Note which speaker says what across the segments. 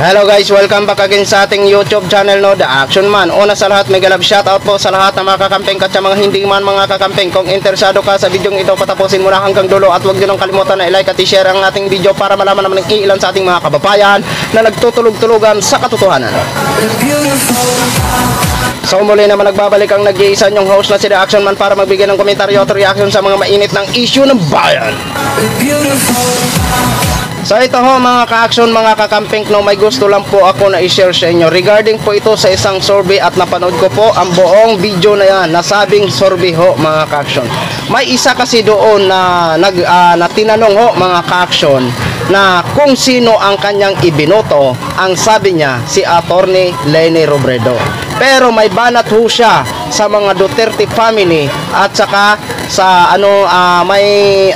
Speaker 1: Hello guys, welcome back again sa ating YouTube channel, no, The Action Man. Una sa lahat, mega love shoutout po sa lahat ng mga kakamping at sa mga hindi man mga kakamping. Kung interesado ka sa video ito, patapusin mo na hanggang dulo at huwag nyo nang kalimutan na i-like at i-share ang ating video para malaman naman ng ilan sa ating mga kababayan na nagtutulog-tulugan sa katotohanan. So muli naman nagbabalik ang nag-iisa nyong host na si The Action Man para magbigay ng komentaryo at reaction sa mga mainit ng issue ng bayan. So ito ho mga ka-action, mga kakamping, no, may gusto lang po ako na i-share sa inyo regarding po ito sa isang survey at napanood ko po ang buong video na yan, nasabing survey ho mga ka-action. May isa kasi doon na tinanong ho mga ka-action na kung sino ang kanyang ibinoto. Ang sabi niya si Attorney Leni Robredo, pero may banat ho siya sa mga Duterte family at saka sa may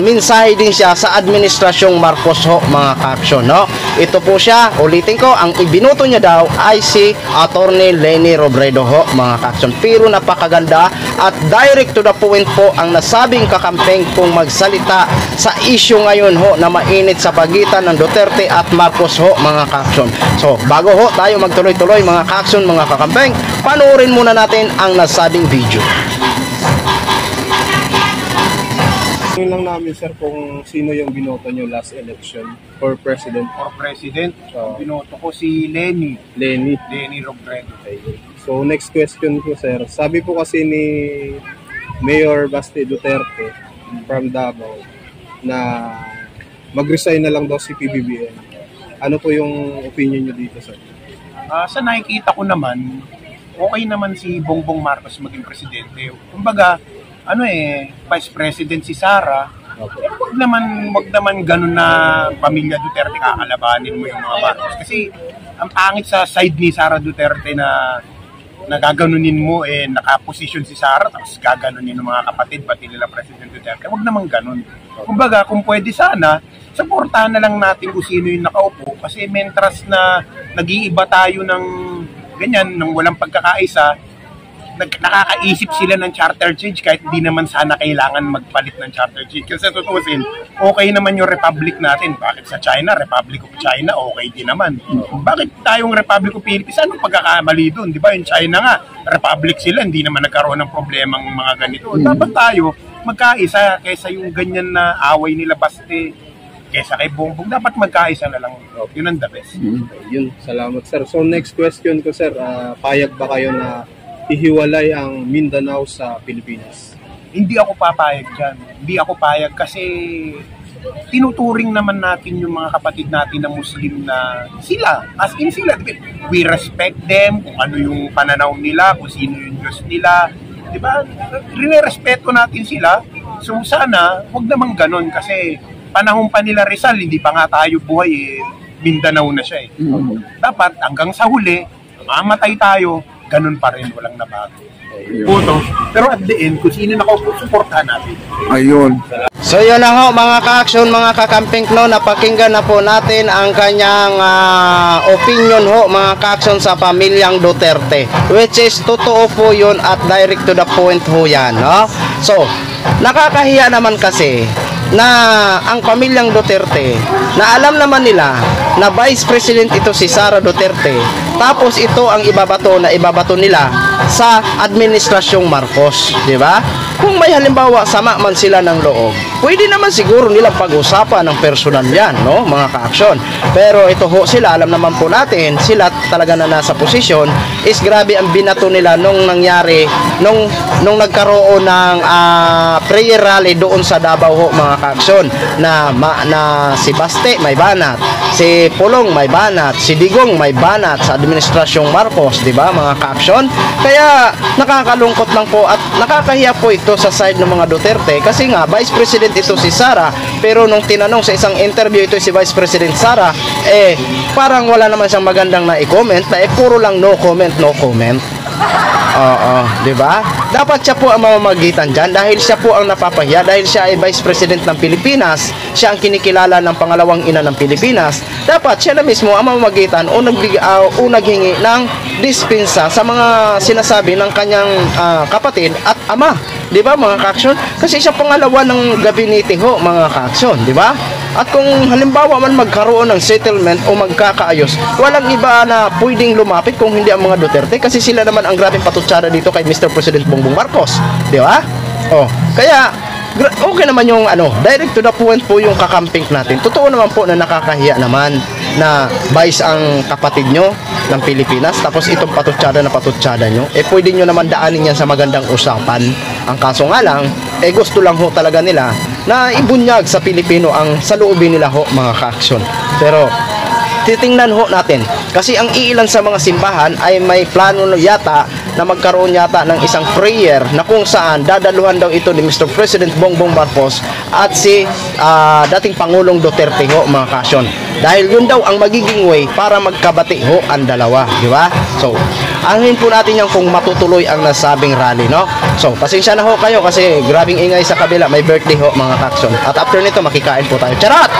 Speaker 1: mensahe din siya sa administrasyong Marcos ho mga ka-action, no? Ito po siya, ulitin ko, ang ibinoto niya daw ay si Attorney Leni Robredo ho mga ka-action. Pero napakaganda at direct to the point po ang nasabing kakamping kung magsalita sa issue ngayon ho na mainit sa pagitan ng Duterte at Marcos ho mga ka-action. So bago ho tayo magtuloy-tuloy mga ka-action, mga kakamping, panoorin muna natin ang nasabing video.
Speaker 2: Yun lang namin sir kung sino yung binoto nyo last election for president.
Speaker 3: For president, binoto ko si Leni Robredo.
Speaker 2: Okay. So next question ko sir, sabi po kasi ni Mayor Baste Duterte from Davao na mag-resign na lang daw si PBBM. Ano po yung opinion nyo dito sir?
Speaker 3: Sa nakikita ko naman, okay naman si Bongbong Marcos maging presidente. Kumbaga, Vice President si Sara. Okay. Wag naman ganun na pamilya Duterte kakalabanin mo yung mga Marcos. Kasi ang pangit sa side ni Sara Duterte na nagaganunin mo, nakaposisyon si Sara tapos gaganunin ng mga kapatid pati nila President Duterte. Wag naman ganun. Kumbaga, kung pwede sana, supportahan na lang natin kung sino yung nakaupo. Kasi mentras na nag-iiba tayo ng ganyan, ng walang pagkakaisa, nakakaisip sila ng charter change kahit hindi naman sana kailangan magpalit ng charter change. Kasi tutusin, okay naman yung republic natin. Bakit sa China, Republic of China, okay din naman. Bakit tayong Republic of Philippines, anong pagkakamali doon? Di ba yung China nga, republic sila, hindi naman nagkaroon ng problemang mga ganito. Dapat tayo magkaisa kaysa yung ganyan na away nila Baste kaysa kay Bongbong. Dapat magkaisa na lang. Yun ang the best.
Speaker 2: Yun, salamat sir. So next question ko sir, payag ba kayo na ihiwalay ang Mindanao sa Pilipinas?
Speaker 3: Hindi ako papayag dyan. Hindi ako payag kasi tinuturing naman natin yung mga kapatid natin na Muslim na sila. As in sila. We respect them, kung ano yung pananaw nila, kung sino yung Diyos nila. Diba? Rinerespeto natin sila. So sana, huwag naman ganun kasi panahon pa nila Rizal, hindi pa nga tayo buhay, Mindanao na siya . Dapat hanggang sa huli, mamatay tayo, ganun pa rin, walang nabago. Pero at the end, kung sino nakaupo, supportahan natin.
Speaker 2: Ayun.
Speaker 1: So yun na ho mga ka-action, mga kakamping, no, napakinggan na po natin ang kanyang opinion ho mga ka-action sa pamilyang Duterte, which is totoo po yun at direct to the point ho yan, no? So nakakahiya naman kasi na ang pamilyang Duterte na alam naman nila na Vice President ito si Sara Duterte, tapos ito ang ibabato nila sa administrasyong Marcos, di ba? Kung may halimbawa sama man sila ng loob, pwede naman siguro nilang pag-usapan ng personal yan, no, mga ka-action. Pero ito ho sila, alam naman po natin, sila talaga na nasa posisyon, is grabe ang binato nila nung nangyari, nung nagkaroon ng prayer rally doon sa Davao ho, mga ka-action, na si Baste may banat, si Pulong may banat, si Digong may banat sa administrasyong Marcos, di ba mga ka-action? Kaya nakakalungkot lang po at nakakahiya po ito sa side ng mga Duterte kasi nga Vice President ito si Sara, pero nung tinanong sa isang interview ito si Vice President Sara, parang wala naman siyang magandang na i-comment, na puro lang no comment. Di ba? Dapat siya po ang mamamagitan dyan dahil siya po ang napapahiya, dahil siya ay Vice President ng Pilipinas, siya ang kinikilala ng pangalawang ina ng Pilipinas. Dapat siya na mismo ang mamamagitan o naghingi ng dispensa sa mga sinasabi ng kanyang kapatid at ama. Di ba mga ka-action? Kasi siya pangalawa ng gabinete ho mga ka-action, di ba? At kung halimbawa man magkaroon ng settlement o magkakaayos, walang iba na pwedeng lumapit kung hindi ang mga Duterte kasi sila naman ang grabing patutsada dito kay Mr. President Bongbong Marcos. Di ba? Oh, kaya okay naman yung direct to the point po yung kakamping natin. Totoo naman po na nakakahiya naman na vice ang kapatid nyo ng Pilipinas, tapos itong patutsada na patutsada nyo, pwede nyo naman daanin yan sa magandang usapan. Ang kaso nga lang, gusto lang ho talaga nila na ibunyag sa Pilipino ang saloobin nila ho, mga ka-aksyon. Pero titingnan ho natin kasi ang iilan sa mga simbahan ay may plano yata na magkaroon yata ng isang prayer na kung saan dadaluhan daw ito ni Mr. President Bongbong Marcos at si dating Pangulong Duterte ho, mga kasyon. Dahil yun daw ang magiging way para magkabati ho ang dalawa, di ba? So, anuhin po natin yan kung matutuloy ang nasabing rally, no? So, pasensya na ho kayo kasi grabing ingay sa kabila, may birthday ho, mga kaksyon. At after nito, makikain po tayo. Charot!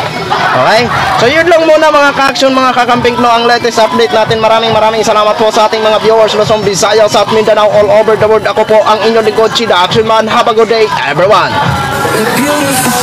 Speaker 1: Okay? So, yun lang muna, mga kaksyon, mga kakamping, no, ang latest update natin. Maraming salamat po sa ating mga viewers, Luzon, Visayas, South Mindanao, all over the world. Ako po ang inyong lingkod, Chida Action Man. Have a good day, everyone!
Speaker 4: Beautiful